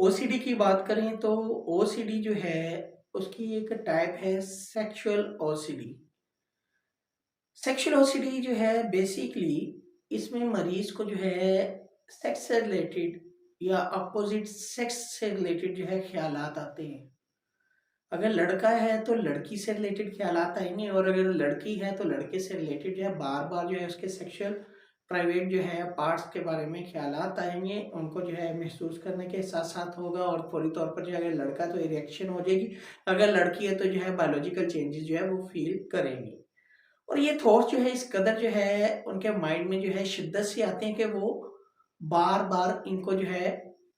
OCD की बात करें तो ओसीडी जो है उसकी एक टाइप है सेक्सुअल ओसीडी। सेक्सुअल ओसीडी जो है बेसिकली इसमें मरीज को जो है सेक्स से रिलेटेड या अपोजिट सेक्स से रिलेटेड जो है ख्यालात आते हैं। अगर लड़का है तो लड़की से रिलेटेड ख्यालात आएंगे और अगर लड़की है तो लड़के से रिलेटेड जो है बार बार जो है उसके सेक्सुअल प्राइवेट जो है पार्ट्स के बारे में ख्यालात आएंगे, उनको जो है महसूस करने के साथ साथ होगा और फौरी तौर पर जो है अगर लड़का तो इरेक्शन हो जाएगी, अगर लड़की है तो जो है बायोलॉजिकल चेंजेस जो है वो फील करेंगे। और ये थॉट्स जो है इस कदर जो है उनके माइंड में जो है शिद्दत से आते हैं कि वो बार बार इनको जो है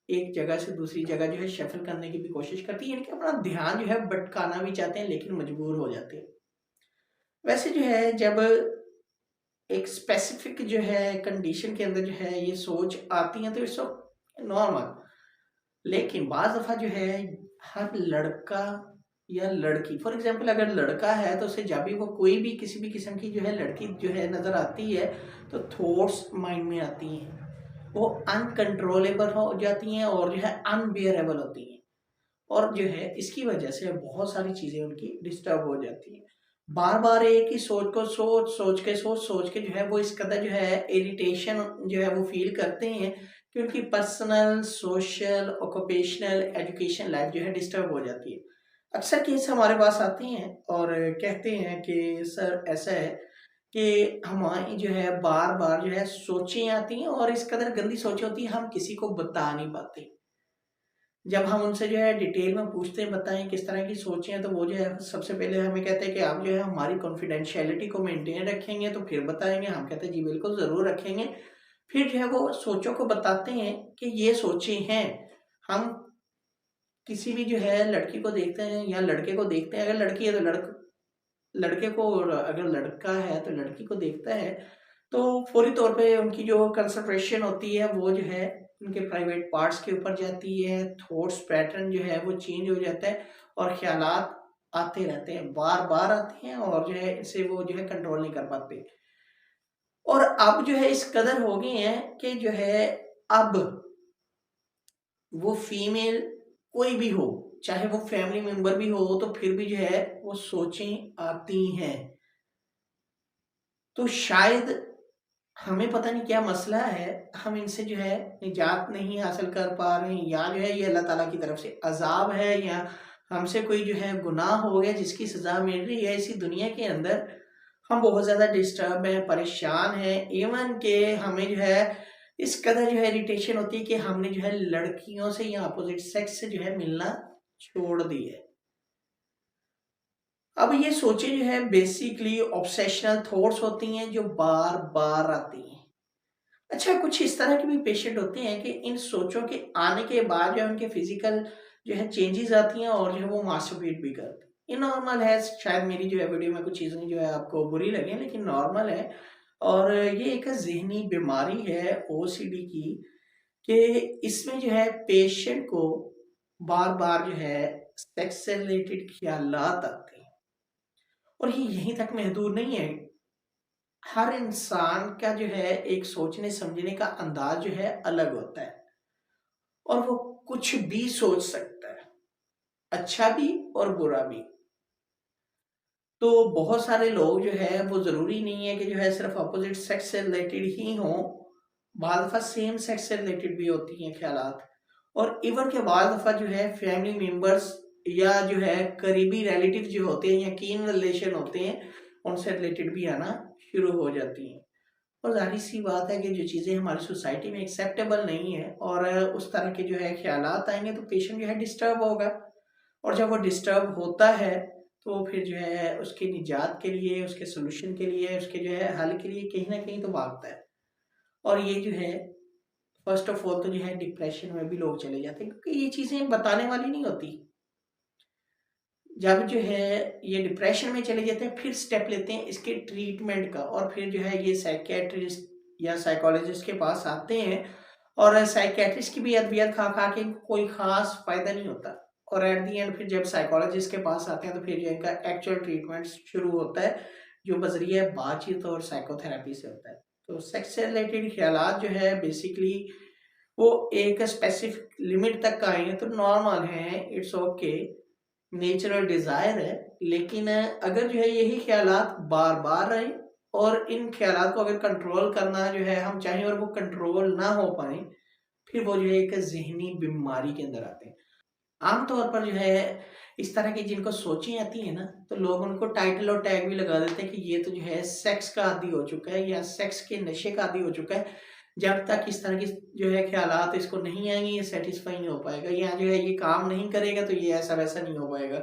एक जगह से दूसरी जगह जो है शफल करने की भी कोशिश करती है, यानी कि अपना ध्यान जो है भटकाना भी चाहते हैं लेकिन मजबूर हो जाते हैं। वैसे जो है जब एक स्पेसिफिक जो है कंडीशन के अंदर जो है ये सोच आती है तो इट्स नॉर्मल, लेकिन बाज दफा जो है हर लड़का या लड़की, फॉर एग्जांपल अगर लड़का है तो उसे जब भी वो कोई भी किसी भी किस्म की जो है लड़की जो है नजर आती है तो थॉट्स माइंड में आती हैं, वो अनकंट्रोलेबल हो जाती हैं और जो है अनबियरेबल होती हैं। और जो है इसकी वजह से बहुत सारी चीजें उनकी डिस्टर्ब हो जाती हैं। बार बार एक ही सोच को सोच के जो है वो इस कदर जो है इरिटेशन जो है वो फील करते हैं कि उनकी personal social occupational education life जो है डिस्टर्ब हो जाती है। अक्सर केस हमारे पास आते हैं और कहते हैं कि सर ऐसा है कि हमारी जो है बार बार जो है सोचें आती हैं और इस कदर गंदी सोचें होती है हम किसी को बता नहीं पाते। जब हम उनसे जो है डिटेल में पूछते हैं बताएं किस तरह की सोचें हैं तो वो जो है सबसे पहले हमें कहते हैं कि आप जो है हमारी कॉन्फिडेंशियलिटी को मेंटेन रखेंगे तो फिर बताएंगे। हम कहते हैं जी बिल्कुल ज़रूर रखेंगे। फिर जो है वो सोचों को बताते हैं कि ये सोचें हैं। हम किसी भी जो है लड़की को देखते हैं या लड़के को देखते हैं, अगर लड़की है तो लड़के को, और अगर लड़का है तो लड़की को देखता है तो फौरी तौर पे उनकी जो कंसंट्रेशन होती है वो जो है उनके प्राइवेट पार्ट्स के ऊपर जाती है, थॉट्स पैटर्न जो है वो चेंज हो जाता है और ख्यालात आते रहते हैं, बार बार आते हैं और जो है इसे वो जो है कंट्रोल नहीं कर पाते। और अब जो है इस कदर हो गए हैं कि जो है अब वो फीमेल कोई भी हो, चाहे वो फैमिली मेंबर भी हो, तो फिर भी जो है वो सोचें आती हैं। तो शायद हमें पता नहीं क्या मसला है, हम इनसे जो है निजात नहीं हासिल कर पा रहे हैं, या जो है ये अल्लाह ताला की तरफ से अज़ाब है या हमसे कोई जो है गुनाह हो गया जिसकी सज़ा मिल रही है इसी दुनिया के अंदर। हम बहुत ज़्यादा डिस्टर्ब हैं, परेशान हैं, इवन के हमें जो है इस कदर जो है इरिटेशन होती है कि हमने जो है लड़कियों से या अपोजिट सेक्स से जो है मिलना छोड़ दी है। अब ये सोचें जो है बेसिकली ऑब्सेशनल थॉट्स होती हैं जो बार बार आती हैं। अच्छा, कुछ इस तरह के भी पेशेंट होते हैं कि इन सोचों के आने के बाद जो है उनके फिजिकल जो है चेंजेस आती हैं और जो है वो मास्टरबेट भी करते हैं। ये नॉर्मल है, शायद मेरी जो है वीडियो में कुछ चीज़ें जो है आपको बुरी लगे लेकिन नॉर्मल है। और ये एक ज़हनी बीमारी है ओसीडी की, कि इसमें जो है पेशेंट को बार बार जो है सेक्स से रिलेटेड ख्यालात आते हैं। और ये यहीं तक महदूद नहीं है, हर इंसान का जो है एक सोचने समझने का अंदाज जो है अलग होता है और वो कुछ भी सोच सकता है, अच्छा भी और बुरा भी। तो बहुत सारे लोग जो है वो ज़रूरी नहीं है कि जो है सिर्फ अपोजिट सेक्स से रिलेटेड ही हों, बाद दफ़ा सेम सेक्स से रिलेटेड भी होती हैं ख्यालात। और इवन के बाद दफ़ा जो है फैमिली मेंबर्स या जो है करीबी रिलेटिव जो होते हैं या कीन रिलेशन होते हैं उनसे रिलेटेड भी आना शुरू हो जाती हैं। और ज़ाहिर-सी बात है कि जो चीज़ें हमारी सोसाइटी में एक्सेप्टेबल नहीं है और उस तरह के जो है ख़्यालात आएँगे तो पेशेंट जो है डिस्टर्ब होगा। और जब वो डिस्टर्ब होता है तो फिर जो है उसकी निजात के लिए, उसके सॉल्यूशन के लिए, उसके जो है हल के लिए कहीं न कहीं तो भागता है। और ये जो है फ़र्स्ट ऑफ ऑल तो जो है डिप्रेशन में भी लोग चले जाते हैं क्योंकि ये चीज़ें बताने वाली नहीं होती। जब जो है ये डिप्रेशन में चले जाते हैं फिर स्टेप लेते हैं इसके ट्रीटमेंट का और फिर जो है ये साइकियाट्रिस्ट या साइकोलॉजिस्ट के पास आते हैं और साइकियाट्रिस्ट की भी अद्वियत खा खा के इनको कोई खास फायदा नहीं होता। और एट दी एंड फिर जब साइकोलॉजिस्ट के पास आते हैं तो फिर जो इनका एक्चुअल ट्रीटमेंट शुरू होता है जो बजरिया बातचीत और साइकोथेरेपी से होता है। तो सेक्स से रिलेटेड ख्यालात जो है बेसिकली वो एक स्पेसिफिक लिमिट तक का आएँगे तो नॉर्मल है, इट्स ओके, नेचुरल डिज़ायर है। लेकिन अगर जो है यही ख़्यालात बार-बार आएँ और इन ख़्यालात को अगर कंट्रोल करना जो है हम चाहें और वो कंट्रोल ना हो पाएँ, फिर वो जो है एक ज़हनी बीमारी के अंदर आते हैं। आम तौर पर जो है इस तरह की जिनको सोचें आती हैं ना, तो लोग उनको टाइटल और टैग भी लगा देते हैं कि ये तो जो है सेक्स का आदी हो चुका है या सेक्स के नशे का आदी हो चुका है। जब तक इस तरह की जो है ख़्यालात इसको नहीं आएँगे, ये सैटिस्फाई नहीं हो पाएगा या जो है ये काम नहीं करेगा तो ये ऐसा-वैसा नहीं हो पाएगा।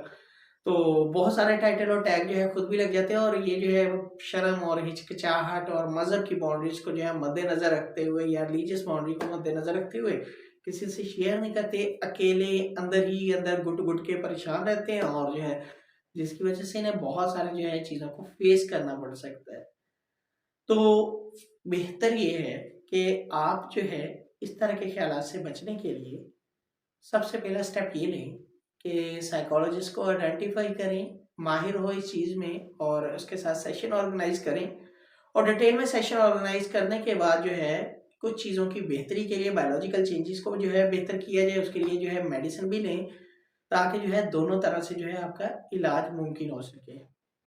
तो बहुत सारे टाइटल और टैग जो है खुद भी लग जाते हैं और ये जो है वो शर्म और हिचकिचाहट और मज़हब की बाउंड्रीज़ को जो है मद्देनज़र रखते हुए या रिलीजियस बाउंड्री को मद्देनज़र रखते हुए किसी से शेयर नहीं करते, अकेले अंदर ही अंदर घुट-घुट के परेशान रहते हैं और जो है जिसकी वज़ह से इन्हें बहुत सारी जो है चीज़ों को फ़ेस करना पड़ सकता है। तो बेहतर ये है कि आप जो है इस तरह के ख़्यालात से बचने के लिए सबसे पहला स्टेप ये लें कि साइकोलॉजिस्ट को आइडेंटिफ़ाई करें, माहिर हो इस चीज़ में और उसके साथ सेशन ऑर्गेनाइज़ करें और डिटेल में सेशन ऑर्गेनाइज़ करने के बाद जो है कुछ चीज़ों की बेहतरी के लिए बायोलॉजिकल चेंजेज़ को जो है बेहतर किया जाए, उसके लिए जो है मेडिसिन भी लें, ताकि जो है दोनों तरह से जो है आपका इलाज मुमकिन हो सके।